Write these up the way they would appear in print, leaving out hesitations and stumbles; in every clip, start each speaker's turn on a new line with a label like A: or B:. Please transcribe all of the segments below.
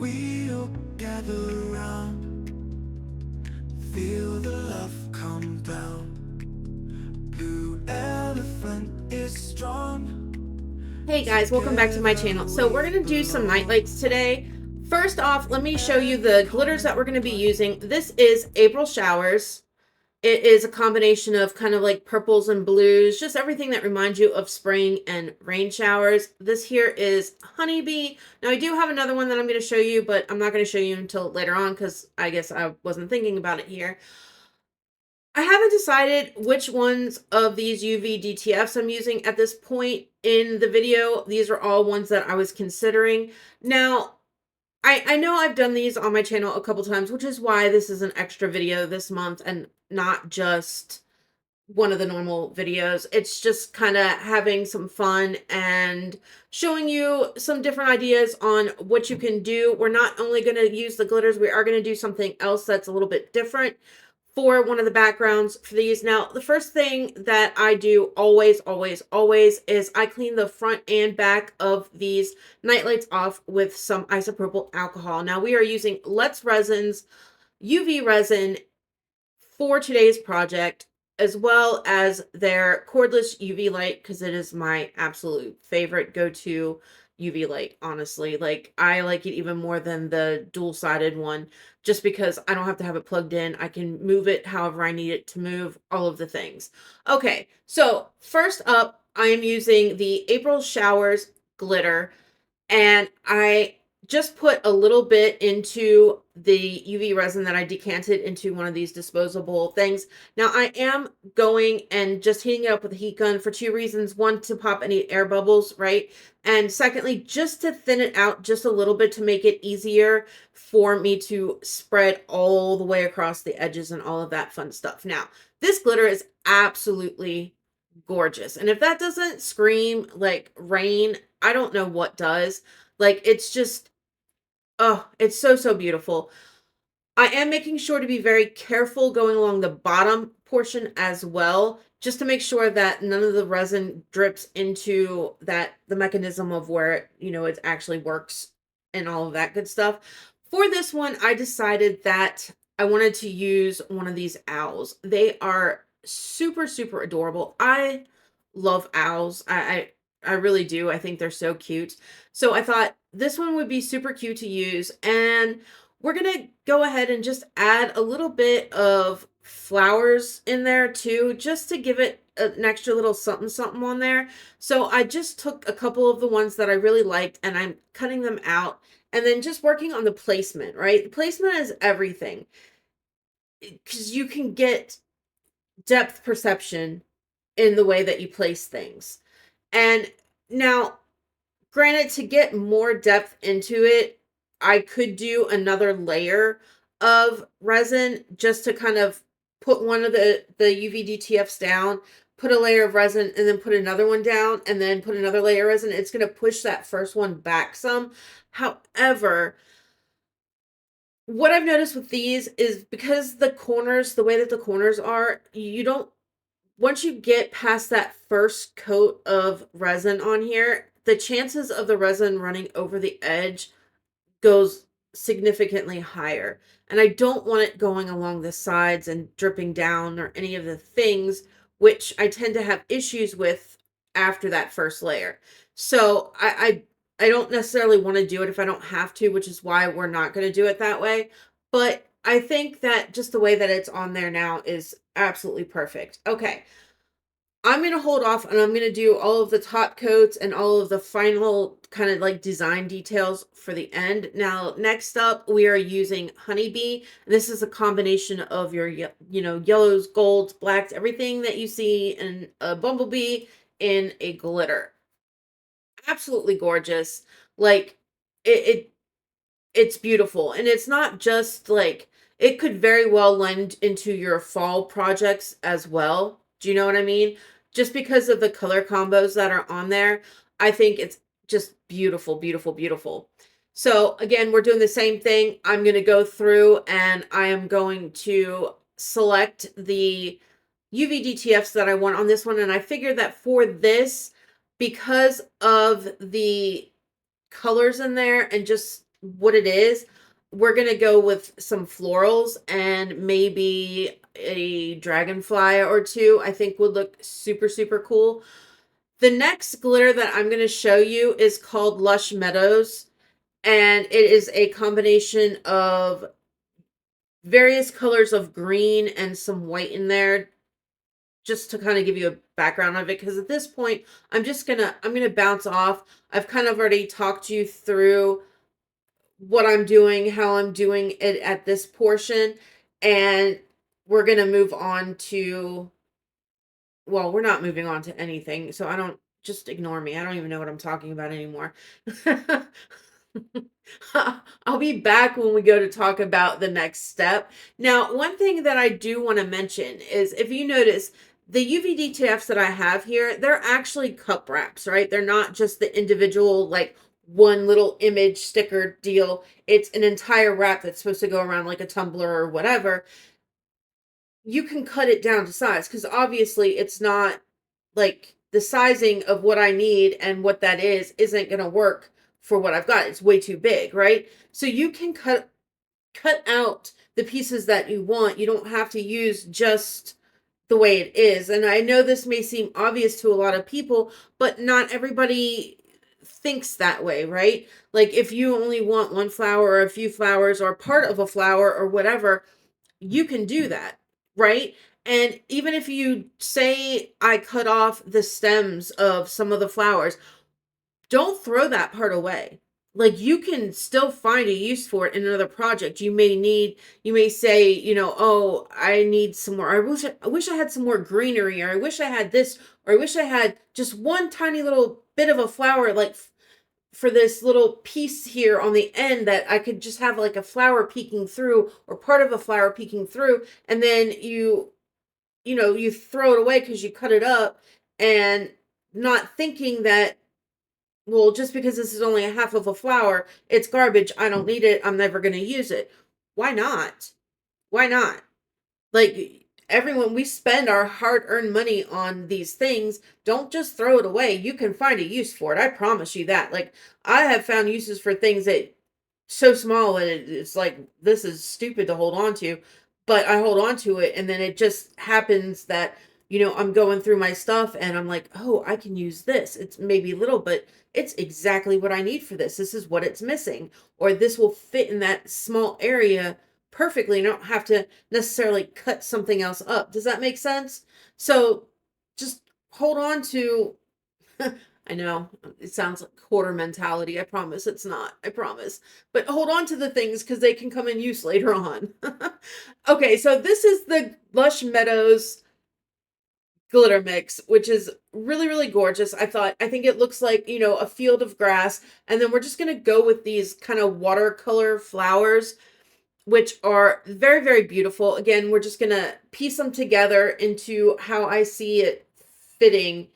A: we'll gather round, feel the love come down. Blue elephant is strong.
B: Hey guys, welcome back to my channel. So we're going to do some night lights today. First off, let me show you the glitters that we're going to be using. This is April Showers. It is a combination of kind of like purples and blues, just everything that reminds you of spring and rain showers. This here is Honeybee. Now I do have another one that I'm going to show you, but I'm not going to show you until later on because I guess I wasn't thinking about it here. I haven't decided which ones of these UV DTFs I'm using at this point in the video. These are all ones that I was considering. Now, I know I've done these on my channel a couple times, which is why this is an extra video this month and not just one of the normal videos. It's just kind of having some fun and showing you some different ideas on what you can do. We're not only going to use the glitters, we are going to do something else that's a little bit different for one of the backgrounds for these. Now, the first thing that I do always is I clean the front and back of these nightlights off with some isopropyl alcohol. Now, we are using Let's Resin's UV resin for today's project, as well as their cordless UV light, because it is my absolute favorite go-to UV light, honestly. Like, I like it even more than the dual-sided one, just because I don't have to have it plugged in. I can move it however I need it to move, all of the things. Okay, so first up, I am using the April Showers glitter, and I just put a little bit into the UV resin that I decanted into one of these disposable things. Now I am going and just heating it up with a heat gun for two reasons. One, to pop any air bubbles, right? And secondly, just to thin it out just a little bit to make it easier for me to spread all the way across the edges and all of that fun stuff. Now, this glitter is absolutely gorgeous. And if that doesn't scream like rain, I don't know what does. Like, it's just, oh, it's so beautiful. I am making sure to be very careful going along the bottom portion as well, just to make sure that none of the resin drips into the mechanism of where, it actually works and all of that good stuff. For this one, I decided that I wanted to use one of these owls. They are super adorable. I love owls. I really do. I think they're so cute. So I thought this one would be super cute to use, and we're going to go ahead and just add a little bit of flowers in there too, just to give it an extra little something on there. So I just took a couple of the ones that I really liked, and I'm cutting them out and then just working on the placement, right? The placement is everything, because you can get depth perception in the way that you place things. And now, granted, to get more depth into it, I could do another layer of resin just to kind of put one of the UV DTFs down, put a layer of resin, and then put another one down, and then put another layer of resin. It's going to push that first one back some. However, what I've noticed with these is because the corners, the way that the corners are, once you get past that first coat of resin on here, the chances of the resin running over the edge goes significantly higher. And I don't want it going along the sides and dripping down or any of the things, which I tend to have issues with after that first layer. So I don't necessarily want to do it if I don't have to, which is why we're not going to do it that way. But I think that just the way that it's on there now is absolutely perfect. Okay. I'm going to hold off, and I'm going to do all of the top coats and all of the final kind of like design details for the end. Now, next up, we are using Honeybee. This is a combination of your, yellows, golds, blacks, everything that you see in a bumblebee in a glitter. Absolutely gorgeous. Like, it's beautiful. And it's not just like, it could very well lend into your fall projects as well. Do you know what I mean? Just because of the color combos that are on there, I think it's just beautiful. So again, we're doing the same thing. I'm going to go through and I am going to select the UV DTFs that I want on this one. And I figured that for this, because of the colors in there and just what it is, we're going to go with some florals and maybe a dragonfly or two. I think would look super, super cool. The next glitter that I'm going to show you is called Lush Meadows, and it is a combination of various colors of green and some white in there, just to kind of give you a background of it, because at this point I'm gonna bounce off. I've kind of already talked you through what I'm doing, how I'm doing it at this portion, and we're gonna move on to, well, we're not moving on to anything, so I don't, just ignore me. I don't even know what I'm talking about anymore. I'll be back when we go to talk about the next step. Now, one thing that I do want to mention is, if you notice, the UV DTFs that I have here, they're actually cup wraps, right? They're not just the individual, like, one little image sticker deal. It's an entire wrap that's supposed to go around like a tumbler or whatever. You can cut it down to size, because obviously it's not like the sizing of what I need, and what that isn't going to work for what I've got. It's way too big, right? So you can cut out the pieces that you want. You don't have to use just the way it is. And I know this may seem obvious to a lot of people, but not everybody thinks that way, right? Like, if you only want one flower or a few flowers or part of a flower or whatever, you can do that, right? And even if you say, I cut off the stems of some of the flowers, don't throw that part away. Like, you can still find a use for it in another project. You may say, oh, I need some more. I wish I had some more greenery, or I wish I had this, or I wish I had just one tiny little bit of a flower, like for this little piece here on the end, that I could just have like a flower peeking through, or part of a flower peeking through. And then you throw it away because you cut it up, and not thinking that, well, just because this is only a half of a flower, it's garbage. I don't need it. I'm never going to use it. Why not? Why not? Like, everyone, we spend our hard-earned money on these things. Don't just throw it away. You can find a use for it. I promise you that. Like, I have found uses for things that so small that it's like, this is stupid to hold on to, but I hold on to it, and then it just happens that, I'm going through my stuff and I'm like, oh, I can use this. It's maybe little, but it's exactly what I need for this. This is what it's missing, or this will fit in that small area perfectly. I don't have to necessarily cut something else up. Does that make sense? So just hold on to, I know it sounds like quarter mentality. I promise it's not. I promise. But hold on to the things, because they can come in use later on. Okay, so this is the Lush Meadows glitter mix, which is really, really gorgeous. I think it looks like, a field of grass. And then we're just going to go with these kind of watercolor flowers, which are very, very beautiful. Again, we're just going to piece them together into how I see it fitting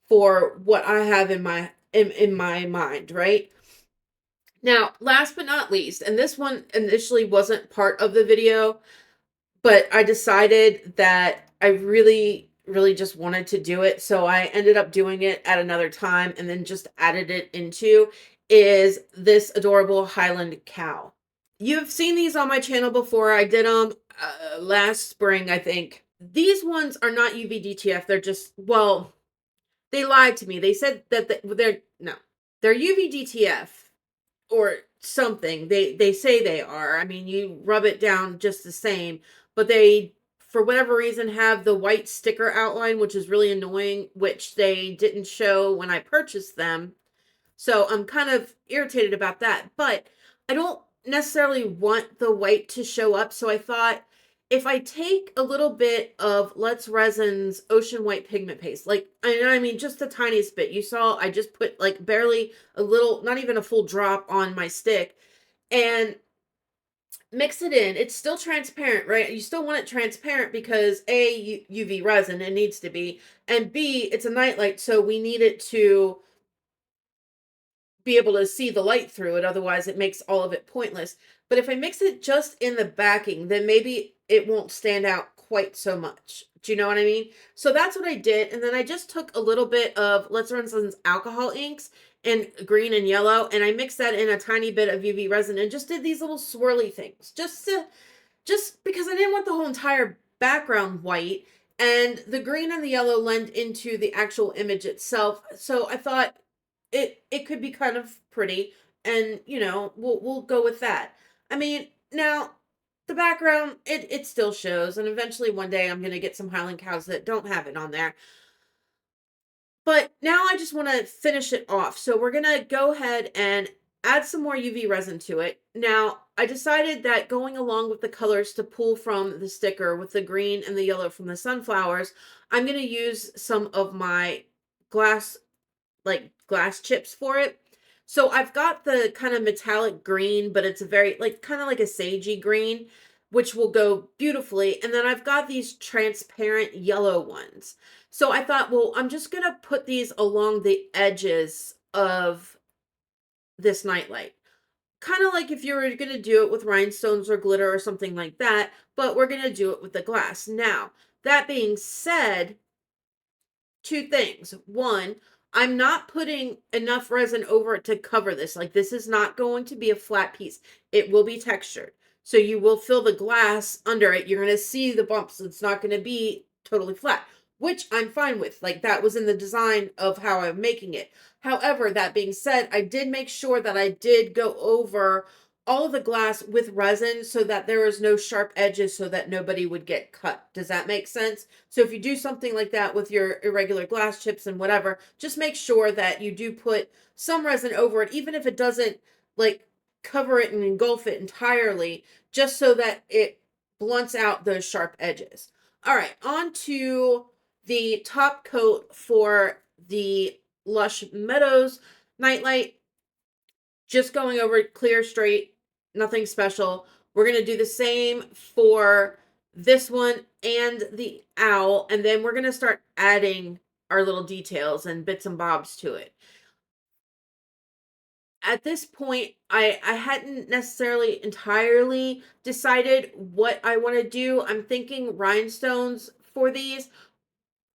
B: for what I have in my mind, right? Now, last but not least, and this one initially wasn't part of the video, but I decided that I really, really just wanted to do it. So I ended up doing it at another time and then just added it into, is this adorable Highland cow. You've seen these on my channel before. I did them last spring, I think. These ones are not UV DTF. They're just, well, they lied to me. They said that they're UV DTF or something. They say they are. I mean, you rub it down just the same, but they, for whatever reason, have the white sticker outline, which is really annoying, which they didn't show when I purchased them. So I'm kind of irritated about that, but I don't necessarily want the white to show up. So I thought, if I take a little bit of Let's Resin's Ocean White Pigment Paste, like, I mean, just the tiniest bit. You saw I just put like barely a little, not even a full drop on my stick, and mix it in. It's still transparent, right? You still want it transparent because A, UV resin, it needs to be, and B, it's a nightlight, so we need it to be able to see the light through it. Otherwise, it makes all of it pointless. But if I mix it just in the backing, then maybe it won't stand out quite so much. Do you know what I mean? So that's what I did. And then I just took a little bit of Let's Resin's alcohol inks and green and yellow, and I mixed that in a tiny bit of UV resin and just did these little swirly things just because I didn't want the whole entire background white, and the green and the yellow lend into the actual image itself. So I thought it could be kind of pretty, and you know, we'll go with that. I mean, now the background, it still shows, and eventually one day I'm gonna get some Highland cows that don't have it on there. But now I just want to finish it off. So we're going to go ahead and add some more UV resin to it. Now, I decided that going along with the colors to pull from the sticker with the green and the yellow from the sunflowers, I'm going to use some of my glass, like glass chips for it. So I've got the kind of metallic green, but it's a very like kind of like a sagey green, which will go beautifully. And then I've got these transparent yellow ones. So I thought, well, I'm just going to put these along the edges of this nightlight. Kind of like if you were going to do it with rhinestones or glitter or something like that, but we're going to do it with the glass. Now, that being said, two things. One, I'm not putting enough resin over it to cover this. Like, this is not going to be a flat piece. It will be textured. So you will feel the glass under it. You're going to see the bumps. It's not going to be totally flat, which I'm fine with. Like, that was in the design of how I'm making it. However, that being said, I did make sure that I did go over all of the glass with resin so that there was no sharp edges so that nobody would get cut. Does that make sense? So if you do something like that with your irregular glass chips and whatever, just make sure that you do put some resin over it, even if it doesn't like cover it and engulf it entirely, just so that it blunts out those sharp edges. All right, on to the top coat for the Lush Meadows Nightlight. Just going over it clear, straight, nothing special. We're going to do the same for this one and the owl, and then we're going to start adding our little details and bits and bobs to it. At this point, I hadn't necessarily entirely decided what I want to do. I'm thinking rhinestones for these,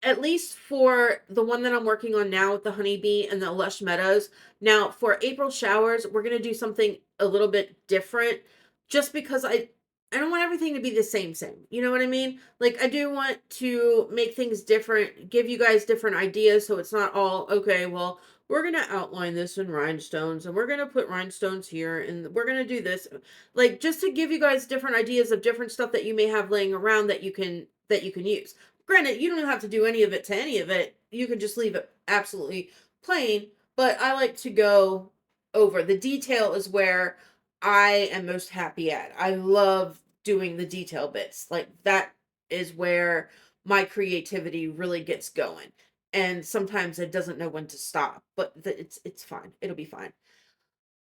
B: at least for the one that I'm working on now with the honeybee and the Lush Meadows. Now, for April showers, we're going to do something a little bit different just because I don't want everything to be the same. You know what I mean? Like, I do want to make things different, give you guys different ideas so it's not all, okay, well, we're going to outline this in rhinestones and we're going to put rhinestones here and we're going to do this. Like, just to give you guys different ideas of different stuff that you may have laying around that you can use. Granted, you don't have to do any of it to any of it. You can just leave it absolutely plain, but I like to go over. The detail is where I am most happy at. I love doing the detail bits. Like, that is where my creativity really gets going. And sometimes it doesn't know when to stop, but it's fine. It'll be fine.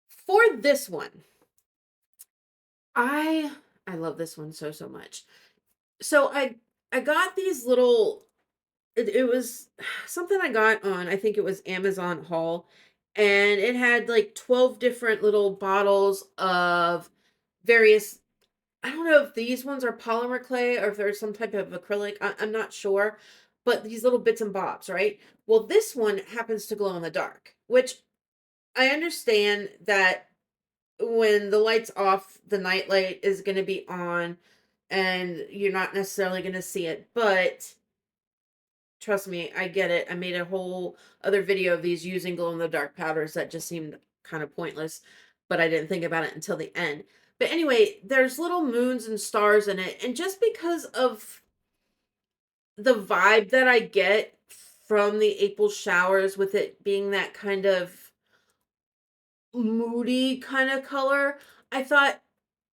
B: For this one, I love this one so much. So I got these little, it was something I got on, I think it was Amazon haul, and it had like 12 different little bottles of various, I don't know if these ones are polymer clay or if there's some type of acrylic, I'm not sure, but these little bits and bobs, right? Well, this one happens to glow in the dark, which I understand that when the light's off, the night light is going to be on and you're not necessarily going to see it, but trust me, I get it. I made a whole other video of these using glow in the dark powders that just seemed kind of pointless, but I didn't think about it until the end. But anyway, there's little moons and stars in it, and just because of the vibe that I get from the April showers with it being that kind of moody kind of color, I thought,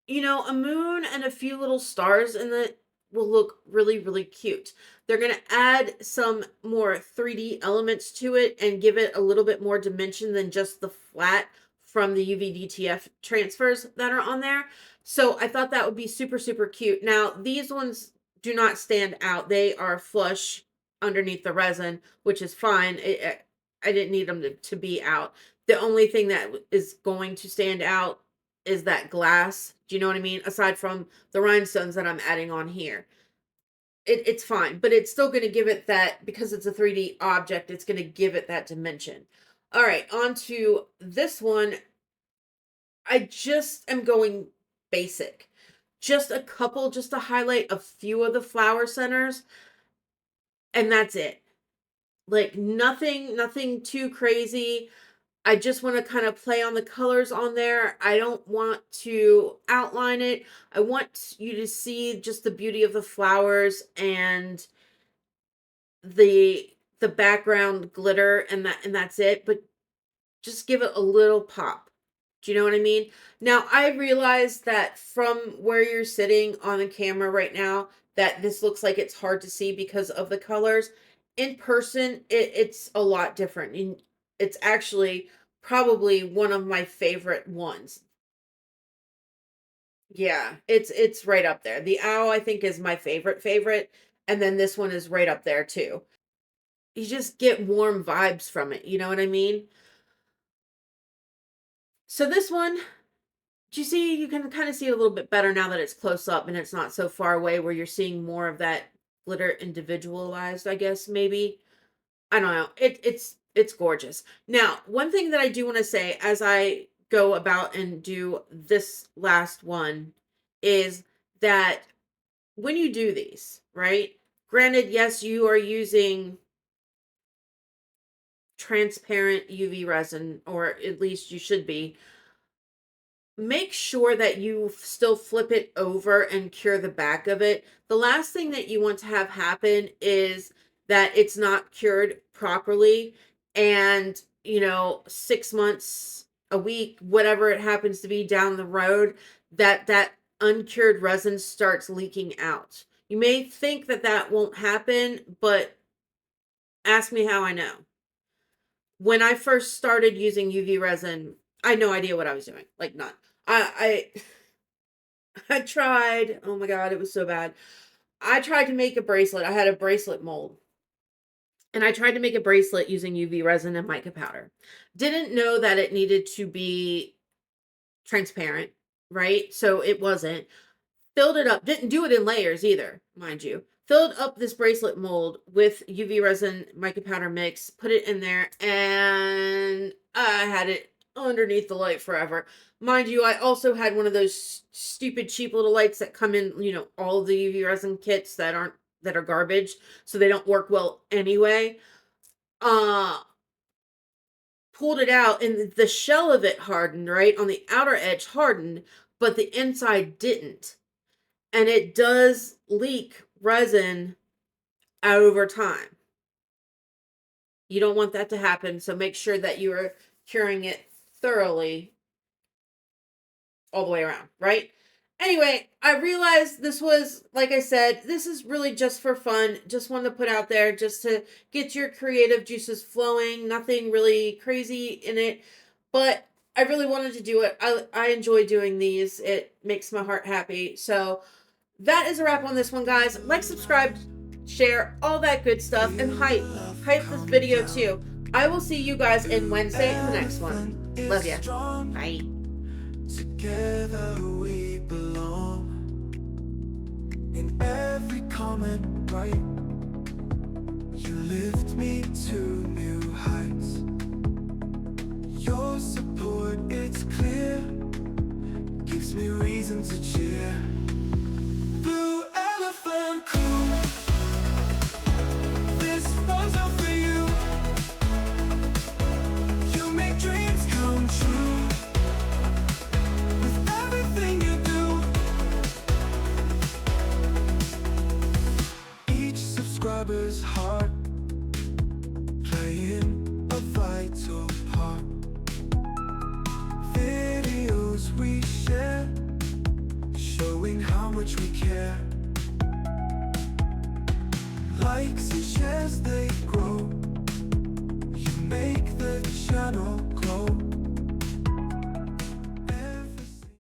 B: you know, a moon and a few little stars in it will look really, really cute. They're going to add some more 3D elements to it and give it a little bit more dimension than just the flat from the UV DTF transfers that are on there. So I thought that would be super, super cute. Now, these ones do not stand out. They are flush underneath the resin, which is fine. I didn't need them to be out. The only thing that is going to stand out is that glass. Do you know what I mean? Aside from the rhinestones that I'm adding on here. It's fine, but it's still going to give it that, because it's a 3D object, it's going to give it that dimension. All right, on to this one. I just am going basic. Just a couple, just to highlight a few of the flower centers, and that's it. Like nothing too crazy. I just want to kind of play on the colors on there. I don't want to outline it. I want you to see just the beauty of the flowers and the background glitter, and that's it. But just give it a little pop. Do you know what I mean? Now, I realize that from where you're sitting on the camera right now, that this looks like it's hard to see because of the colors. In person, it's a lot different. And it's actually probably one of my favorite ones. Yeah, it's right up there. The owl, I think, is my favorite. And then this one is right up there too. You just get warm vibes from it. You know what I mean? So this one, do you see, you can kind of see it a little bit better now that it's close up and it's not so far away where you're seeing more of that glitter individualized, I guess, maybe. I don't know. It's gorgeous. Now, one thing that I do want to say as I go about and do this last one is that when you do these, right? Granted, yes, you are using transparent UV resin, or at least you should be. Make sure that you still flip it over and cure the back of it. The last thing that you want to have happen is that it's not cured properly, and 6 months, a week, whatever it happens to be down the road, that uncured resin starts leaking out. You may think that that won't happen, but ask me how I know. When I first started using UV resin, I had no idea what I was doing. Like, none. I I tried. Oh my God, it was so bad. I tried to make a bracelet. I had a bracelet mold. And I tried to make a bracelet using UV resin and mica powder. Didn't know that it needed to be transparent, right? So it wasn't. Filled it up. Didn't do it in layers either, mind you. Filled up this bracelet mold with UV resin mica powder mix, put it in there, and I had it underneath the light forever. Mind you, I also had one of those stupid cheap little lights that come in, all of the UV resin kits that are garbage, so they don't work well anyway. Pulled it out, and the shell of it hardened, right? On the outer edge hardened, but the inside didn't. And it does leak resin out over time. You don't want that to happen, so make sure that you are curing it thoroughly all the way around, right? Anyway, I realized this was, like I said, this is really just for fun. Just wanted to put out there just to get your creative juices flowing. Nothing really crazy in it, but I really wanted to do it. I enjoy doing these. It makes my heart happy. So that is a wrap on this one, guys. Like, subscribe, share, all that good stuff, and hype this video too. I will see you guys in Wednesday in the next one. Love ya. Bye.
A: Together we belong. In every comment right, you lift me to new heights. Your support, it's clear, gives me reason to cheer. Blue elephant crew, this one's all for you. You make dreams come true. With everything you do, each subscriber's heart playing a vital part. Videos we share, showing how much we care. Likes and shares, they grow. You make the channel